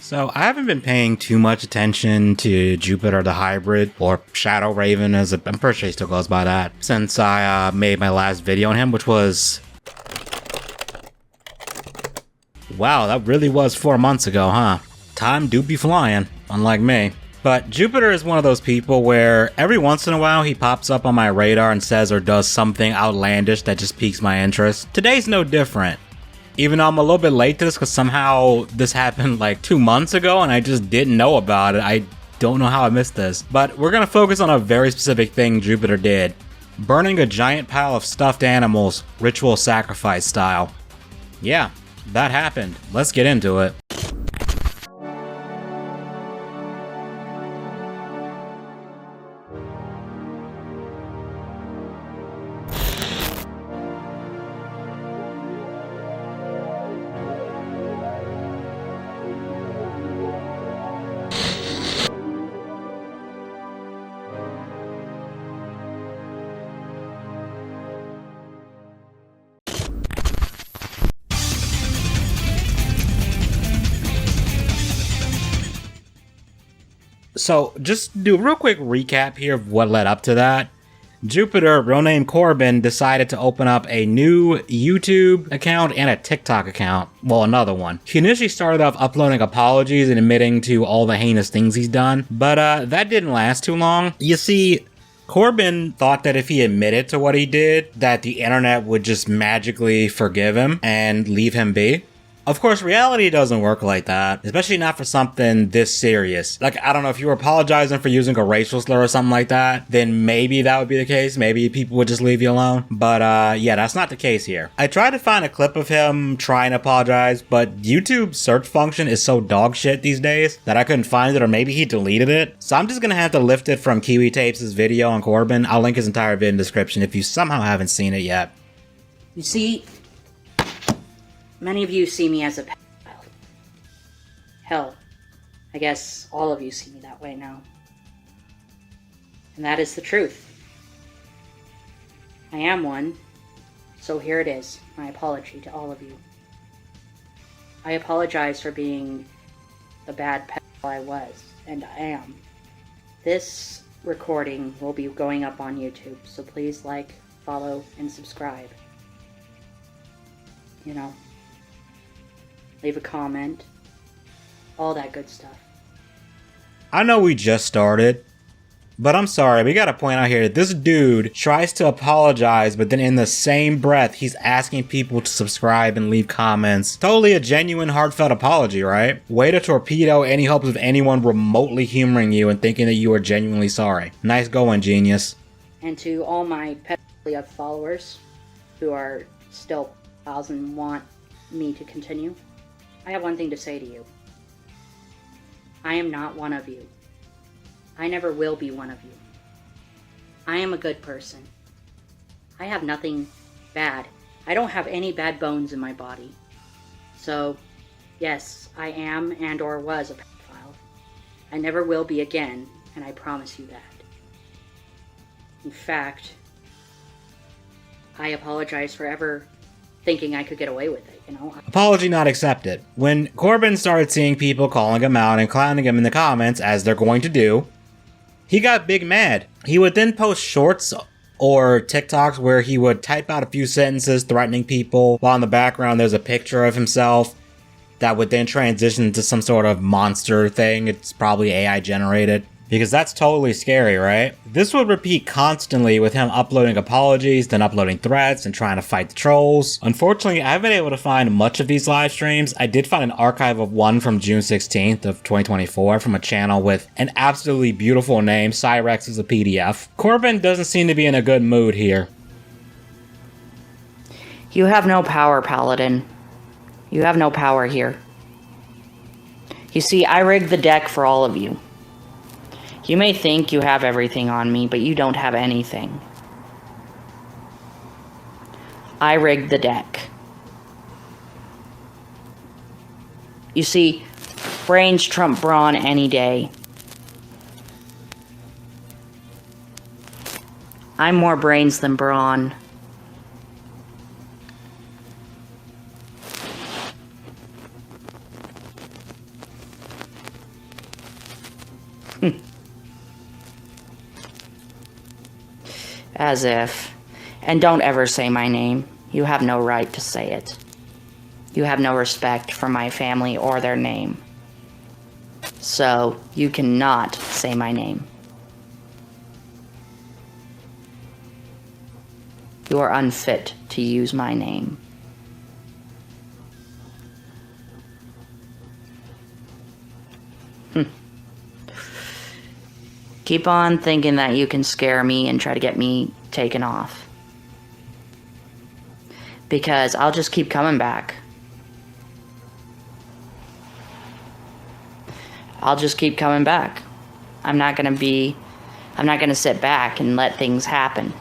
So I haven't been paying too much attention to Jupiter the Hybrid, or Shadow Raven as I'm pretty sure he still goes by that, since I made my last video on him, which was... Wow, that really was 4 months ago, huh? Time do be flying, unlike me. But Jupiter is one of those people where every once in a while he pops up on my radar and says or does something outlandish that just piques my interest. Today's no different. Even though I'm a little bit late to this because somehow this happened like 2 months ago and I just didn't know about it. I don't know how I missed this. But we're going to focus on a very specific thing Jupiter did. Burning a giant pile of stuffed animals, ritual sacrifice style. Yeah, that happened. Let's get into it. So, just do a real quick recap here of what led up to that. Jupiter, real name Corbin, decided to open up a new YouTube account and a TikTok account. Well, another one. He initially started off uploading apologies and admitting to all the heinous things he's done, but that didn't last too long. You see, Corbin thought that if he admitted to what he did, that the internet would just magically forgive him and leave him be. Of course, reality doesn't work like that, especially not for something this serious. Like, I don't know, if you were apologizing for using a racial slur or something like that, then maybe that would be the case. Maybe people would just leave you alone. But yeah, that's not the case here. I tried to find a clip of him trying to apologize, but YouTube's search function is so dog shit these days that I couldn't find it, or maybe he deleted it. So I'm just gonna have to lift it from Kiwi Tapes' video on Corbin. I'll link his entire video in the description if you somehow haven't seen it yet. You see, many of you see me as a pedophile. Hell, I guess all of you see me that way now. And that is the truth. I am one, so here it is, my apology to all of you. I apologize for being the bad pedophile I was, and I am. This recording will be going up on YouTube, so please like, follow, and subscribe. You know, leave a comment, all that good stuff. I know we just started, but I'm sorry, we gotta point out here that this dude tries to apologize, but then in the same breath, he's asking people to subscribe and leave comments. Totally a genuine, heartfelt apology, right? Way to torpedo any hopes of anyone remotely humoring you and thinking that you are genuinely sorry. Nice going, genius. And to all my pedophilia followers who are still pedophiles and want me to continue, I have one thing to say to you. I am not one of you. I never will be one of you. I am a good person. I have nothing bad. I don't have any bad bones in my body. So, yes, I am and or was a pedophile. I never will be again, and I promise you that. In fact, I apologize for ever thinking I could get away with it, you know? Apology not accepted. When Corbin started seeing people calling him out and clowning him in the comments, as they're going to do, he got big mad. He would then post shorts or TikToks where he would type out a few sentences threatening people, while in the background there's a picture of himself that would then transition to some sort of monster thing. It's probably AI generated. Because that's totally scary, right? This would repeat constantly with him uploading apologies, then uploading threats, and trying to fight the trolls. Unfortunately, I haven't been able to find much of these live streams. I did find an archive of one from June 16th of 2024 from a channel with an absolutely beautiful name. Cyrex is a PDF. Corbin doesn't seem to be in a good mood here. You have no power, Paladin. You have no power here. You see, I rigged the deck for all of you. You may think you have everything on me, but you don't have anything. I rigged the deck. You see, brains trump brawn any day. I'm more brains than brawn. As if. And don't ever say my name. You have no right to say it. You have no respect for my family or their name. So, you cannot say my name. You are unfit to use my name. Keep on thinking that you can scare me and try to get me taken off. Because I'll just keep coming back. I'll just keep coming back. I'm not gonna sit back and let things happen.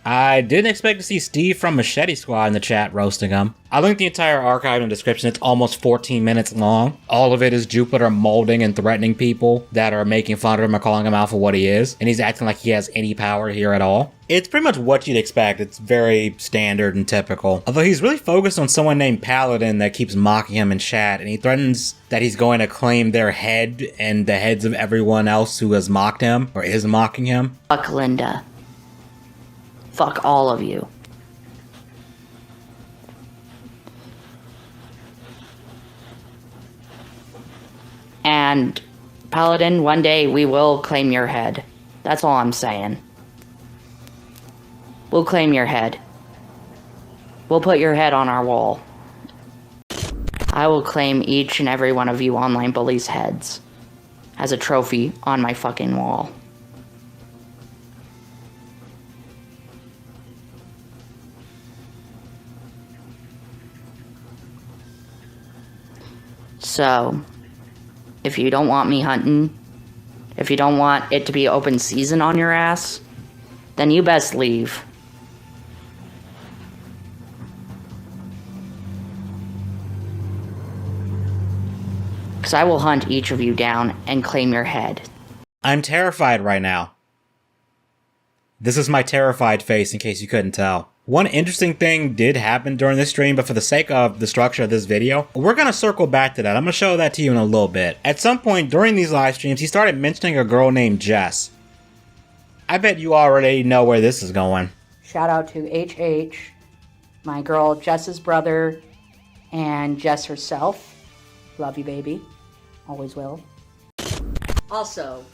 I didn't expect to see Steve from Machete Squad in the chat roasting him. I linked the entire archive in the description. It's almost 14 minutes long. All of it is Jupiter molding and threatening people that are making fun of him or calling him out for what he is, and he's acting like he has any power here at all. It's pretty much what you'd expect. It's very standard and typical. Although he's really focused on someone named Paladin that keeps mocking him in chat, and he threatens that he's going to claim their head and the heads of everyone else who has mocked him or is mocking him. Fuck Linda. Fuck all of you. And, Paladin, one day we will claim your head. That's all I'm saying. We'll claim your head. We'll put your head on our wall. I will claim each and every one of you online bullies' heads as a trophy on my fucking wall. So, if you don't want me hunting, if you don't want it to be open season on your ass, then you best leave. Because I will hunt each of you down and claim your head. I'm terrified right now. This is my terrified face in case you couldn't tell. One interesting thing did happen during this stream, but for the sake of the structure of this video, we're going to circle back to that. I'm going to show that to you in a little bit. At some point during these live streams, he started mentioning a girl named Jess. I bet you already know where this is going. Shout out to HH, my girl Jess's brother, and Jess herself. Love you, baby. Always will. Also,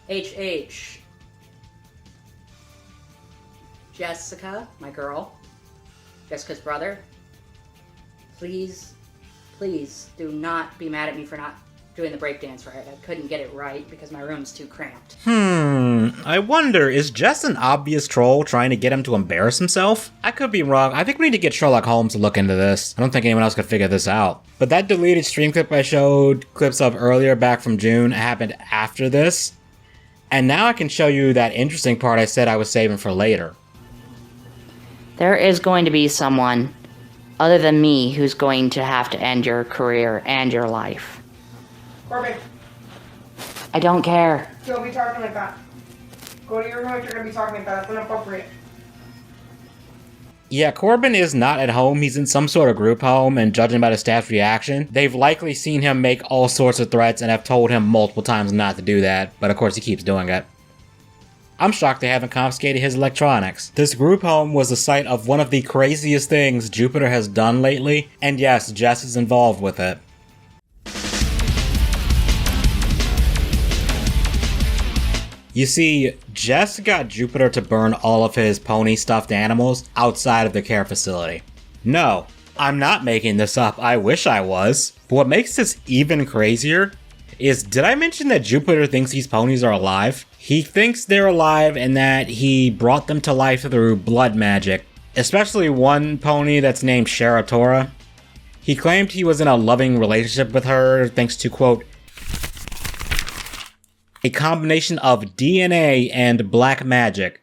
HH. Jessica, my girl, Jessica's brother, please do not be mad at me for not doing the breakdance right. I couldn't get it right because my room's too cramped. I wonder, is Jess an obvious troll trying to get him to embarrass himself? I could be wrong. I think we need to get Sherlock Holmes to look into this. I don't think anyone else could figure this out. But that deleted stream clip I showed clips of earlier back from June happened after this. And now I can show you that interesting part I said I was saving for later. There is going to be someone other than me who's going to have to end your career and your life. Corbin, I don't care. don't be talking like that. Go to your room if you're going to be talking like that. That's inappropriate. Yeah, Corbin is not at home. He's in some sort of group home, and judging by the staff's reaction, they've likely seen him make all sorts of threats and have told him multiple times not to do that, but of course he keeps doing it. I'm shocked they haven't confiscated his electronics. This group home was the site of one of the craziest things Jupiter has done lately, and yes, Jess is involved with it. You see, Jess got Jupiter to burn all of his pony stuffed animals outside of the care facility. No, I'm not making this up, I wish I was. But what makes this even crazier is, did I mention that Jupiter thinks these ponies are alive? He thinks they're alive and that he brought them to life through blood magic, especially one pony that's named Sharatora. He claimed he was in a loving relationship with her thanks to, quote, a combination of DNA and black magic.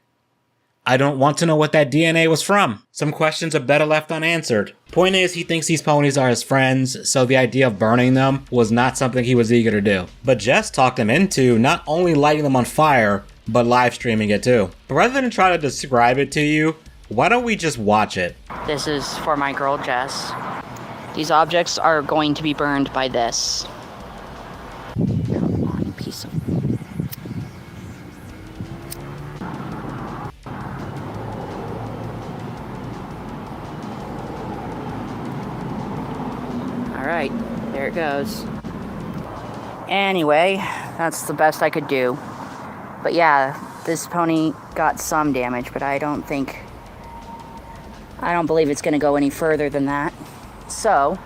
I don't want to know what that DNA was from. Some questions are better left unanswered. Point is, he thinks these ponies are his friends, so the idea of burning them was not something he was eager to do. But Jess talked him into not only lighting them on fire, but live streaming it too. But rather than try to describe it to you, Why don't we just watch it? This is for my girl Jess. These objects are going to be burned by this. Come on, piece of... Alright, there it goes. Anyway, that's the best I could do. But yeah, this pony got some damage, but I don't believe it's going to go any further than that. So,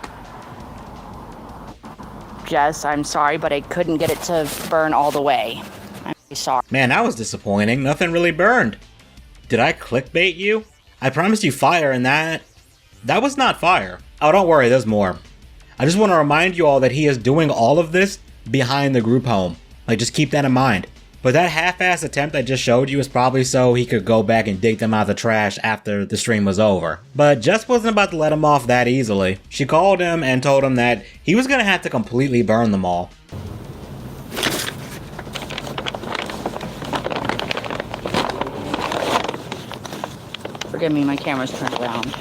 Jess, I'm sorry, but I couldn't get it to burn all the way. I'm sorry. Man, that was disappointing. Nothing really burned. Did I clickbait you? I promised you fire, and that was not fire. Oh, don't worry, there's more. I just want to remind you all that he is doing all of this behind the group home. Like, just keep that in mind. But that half-ass attempt I just showed you is probably so he could go back and dig them out of the trash after the stream was over. But Jess wasn't about to let him off that easily. She called him and told him that he was gonna have to completely burn them all. Forgive me, my camera's turned around.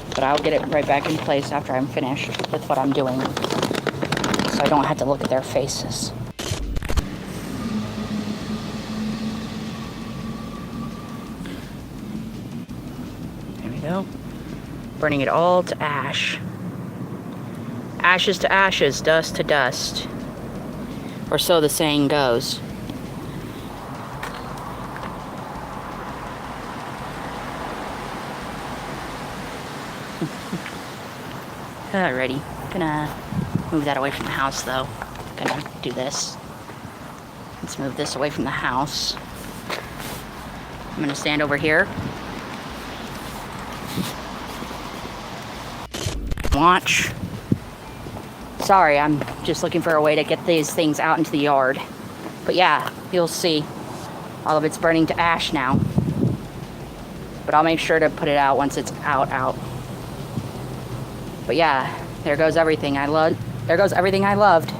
But I'll get it right back in place after I'm finished with what I'm doing. So I don't have to look at their faces. There we go. Burning it all to ash. Ashes to ashes, dust to dust. Or so the saying goes. Alrighty, gonna move that away from the house though. Gonna do this. Let's move this away from the house. I'm gonna stand over here. Watch. Sorry, I'm just looking for a way to get these things out into the yard. But yeah, you'll see. All of it's burning to ash now. But I'll make sure to put it out once it's out. But yeah, there goes everything I loved. There goes everything I loved.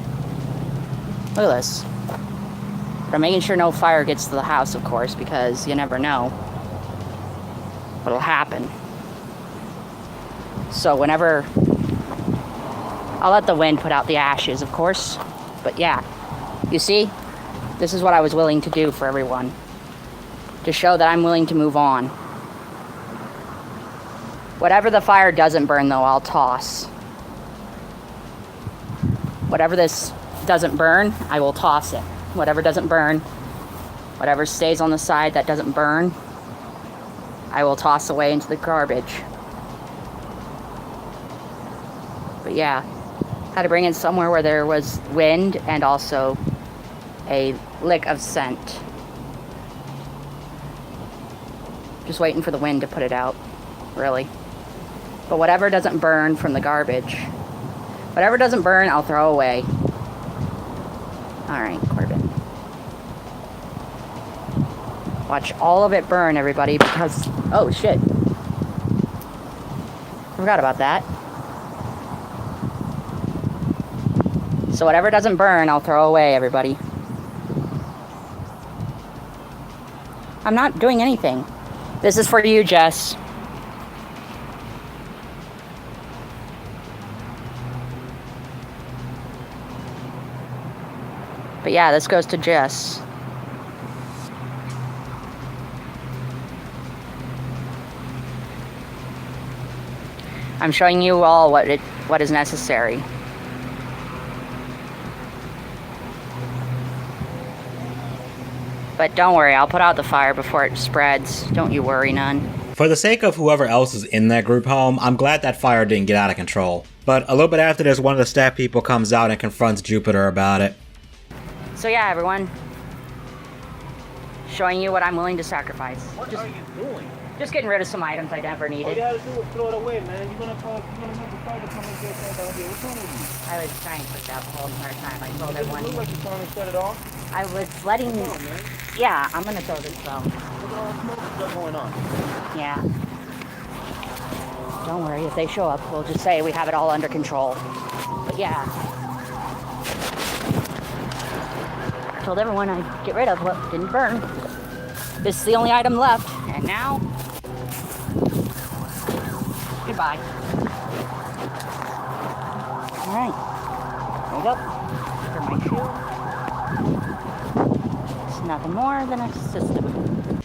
Look at this. But I'm making sure no fire gets to the house, of course, because you never know what'll happen. So whenever... I'll let the wind put out the ashes, of course. But yeah, you see? This is what I was willing to do for everyone. To show that I'm willing to move on. Whatever the fire doesn't burn, though, I'll toss. Whatever this doesn't burn, I will toss it. Whatever doesn't burn, whatever stays on the side that doesn't burn, I will toss away into the garbage. But yeah, had to bring it somewhere where there was wind and also a lick of scent. Just waiting for the wind to put it out, really. But whatever doesn't burn from the garbage, whatever doesn't burn, I'll throw away. Alright, Corbin. Watch all of it burn, everybody, because... Oh, shit. Forgot about that. So whatever doesn't burn, I'll throw away, everybody. I'm not doing anything. This is for you, Jess. But yeah, this goes to Jess. I'm showing you all what is necessary. But don't worry, I'll put out the fire before it spreads. Don't you worry none. For the sake of whoever else is in that group home, I'm glad that fire didn't get out of control. But a little bit after this, one of the staff people comes out and confronts Jupiter about it. So yeah, everyone. Showing you what I'm willing to sacrifice. What are you doing? Just getting rid of some items I never All needed. you have to do is throw it away, man. You're gonna make the fire to come and get that down here. What's wrong with you? I was trying to put that the whole entire time. I told Does it everyone. look like you're trying to set it off? I was letting... Come on, man. Yeah, I'm gonna throw this though. Look at all the smoke you got going on. Yeah. Don't worry, if they show up, we'll just say we have it all under control. But yeah. I told everyone I'd get rid of what didn't burn. This is the only item left, and now Goodbye. Alright. There you go. For my shoe. It's nothing more than a system.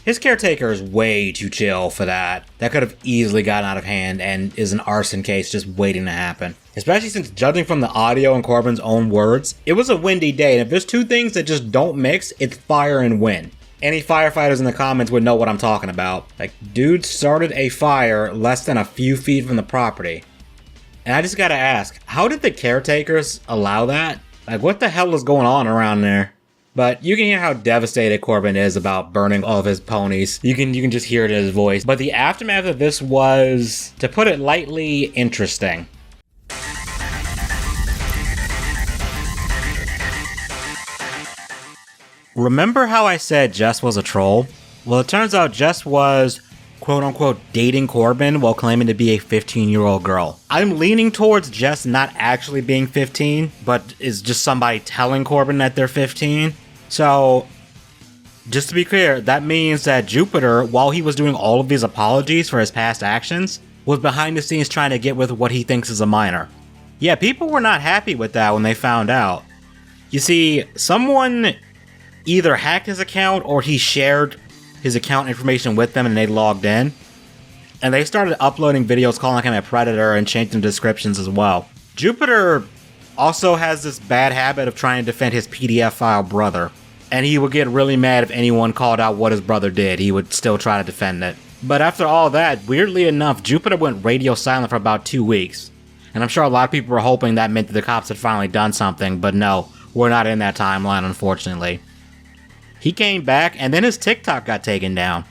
His caretaker is way too chill for that. That could have easily gotten out of hand and is an arson case just waiting to happen. Especially since, judging from the audio and Corbin's own words, it was a windy day, and if there's two things that just don't mix, it's fire and wind. Any firefighters in the comments would know what I'm talking about. Like, dude started a fire less than a few feet from the property. And I just gotta ask, how did the caretakers allow that? Like, what the hell is going on around there? But you can hear how devastated Corbin is about burning all of his ponies. You can just hear it in his voice. But the aftermath of this was, to put it lightly, interesting. Remember how I said Jess was a troll? Well, it turns out Jess was, quote-unquote, dating Corbin while claiming to be a 15-year-old girl. I'm leaning towards Jess not actually being 15, but is just somebody telling Corbin that they're 15. So, just to be clear, that means that Jupiter, while he was doing all of these apologies for his past actions, was behind the scenes trying to get with what he thinks is a minor. Yeah, people were not happy with that when they found out. You see, someone either hacked his account or he shared his account information with them and they logged in. And they started uploading videos calling him a predator and changing descriptions as well. Jupiter also has this bad habit of trying to defend his PDF file brother. And he would get really mad if anyone called out what his brother did. He would still try to defend it. But after all that, weirdly enough, Jupiter went radio silent for about 2 weeks. And I'm sure a lot of people were hoping that meant that the cops had finally done something, but no, we're not in that timeline, unfortunately. He came back, and then his TikTok got taken down.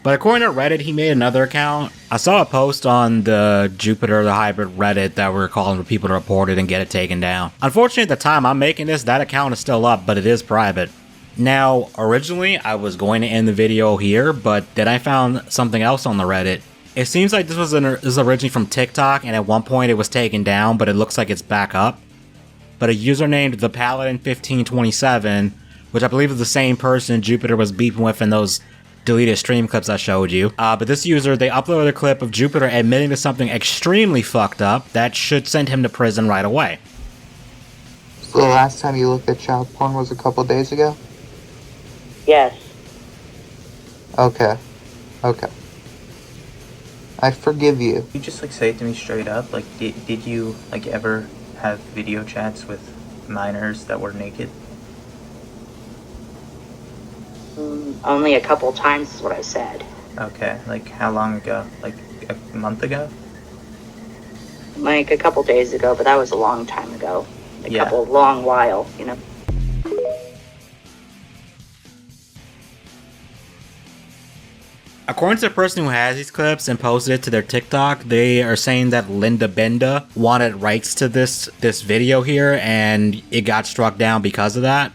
But according to Reddit, he made another account. I saw a post on the Jupiter the Hybrid Reddit that were calling for people to report it and get it taken down. Unfortunately, at the time I'm making this, that account is still up, but it is private. Now, originally, I was going to end the video here, but then I found something else on the Reddit. It seems like this was originally from TikTok, and at one point it was taken down, but it looks like it's back up. But a user named ThePaladin1527, which I believe is the same person Jupiter was beefing with in those deleted stream clips I showed you. But this user, they uploaded a clip of Jupiter admitting to something extremely fucked up that should send him to prison right away. So the last time you looked at child porn was a couple days ago? Yes. Okay. I forgive you. You just say it to me straight up, did you ever have video chats with minors that were naked? Only a couple times is what I said. Okay, how long ago? A month ago? A couple days ago, but that was a long time ago. Long while, you know. According to the person who has these clips and posted it to their TikTok, they are saying that Linda Benda wanted rights to this video here, and it got struck down because of that.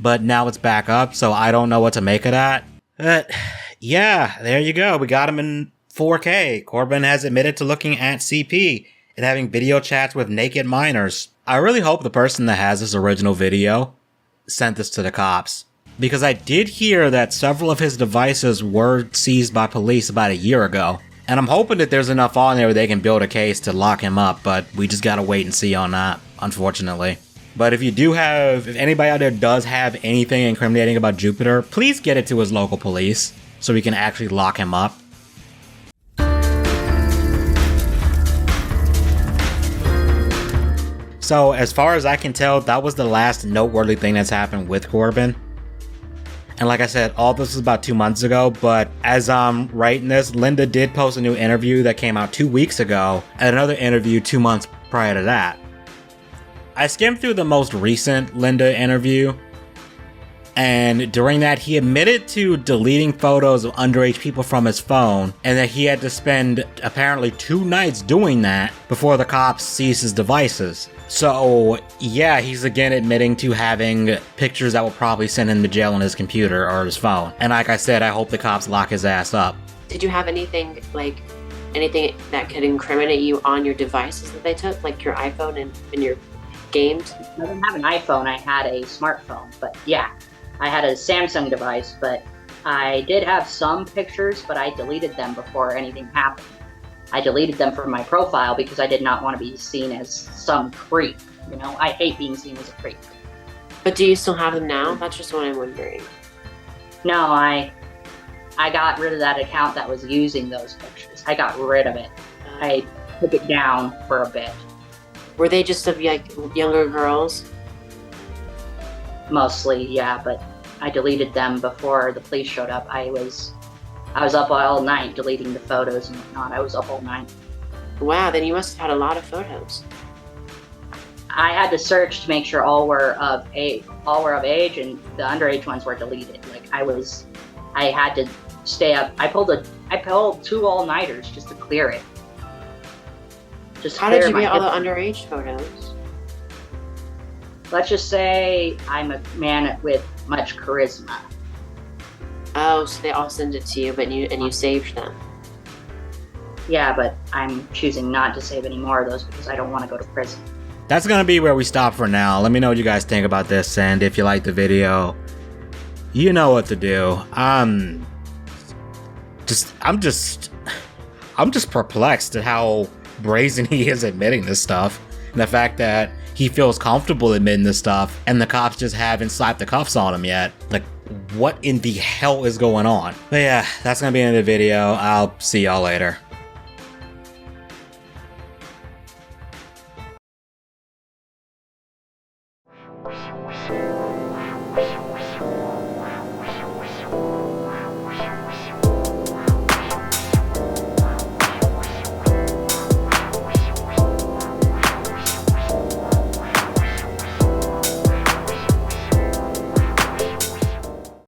But now it's back up, so I don't know what to make of that. But yeah, there you go. We got him in 4K. Corbin has admitted to looking at CP and having video chats with naked minors. I really hope the person that has this original video sent this to the cops, because I did hear that several of his devices were seized by police about a year ago. And I'm hoping that there's enough on there where they can build a case to lock him up, but we just gotta wait and see on that, unfortunately. But if anybody out there does have anything incriminating about Jupiter, please get it to his local police so we can actually lock him up. So as far as I can tell, that was the last noteworthy thing that's happened with Corbin. And like I said, all this was about 2 months ago, but as I'm writing this, Linda did post a new interview that came out 2 weeks ago, and another interview 2 months prior to that. I skimmed through the most recent Linda interview, and during that he admitted to deleting photos of underage people from his phone, and that he had to spend apparently 2 nights doing that before the cops seized his devices. So yeah, he's again admitting to having pictures that will probably send him to jail on his computer or his phone. And like I said, I hope the cops lock his ass up. Did you have anything that could incriminate you on your devices that they took, like your iPhone and your games? I didn't have an iPhone, I had a smartphone, but yeah, I had a Samsung device, but I did have some pictures, but I deleted them before anything happened. I deleted them from my profile because I did not want to be seen as some creep. You know, I hate being seen as a creep. But do you still have them now? That's just what I'm wondering. No, I got rid of that account that was using those pictures. I got rid of it. I took it down for a bit. Were they just of like younger girls? Mostly, yeah, but I deleted them before the police showed up. I was up all night deleting the photos and whatnot. I was up all night. Wow, then you must have had a lot of photos. I had to search to make sure all were of age, and the underage ones were deleted. Like I had to stay up. I pulled 2 all-nighters just to clear it. How did you get all the underage photos? Let's just say I'm a man with much charisma. Oh, so they all send it to you, but you saved them. Yeah, but I'm choosing not to save any more of those because I don't want to go to prison. That's gonna be where we stop for now. Let me know what you guys think about this, and if you like the video, you know what to do. I'm just perplexed at how brazen he is admitting this stuff. And the fact that he feels comfortable admitting this stuff, and the cops just haven't slapped the cuffs on him yet. Like, what in the hell is going on? But yeah, that's gonna be the end of the video. I'll see y'all later.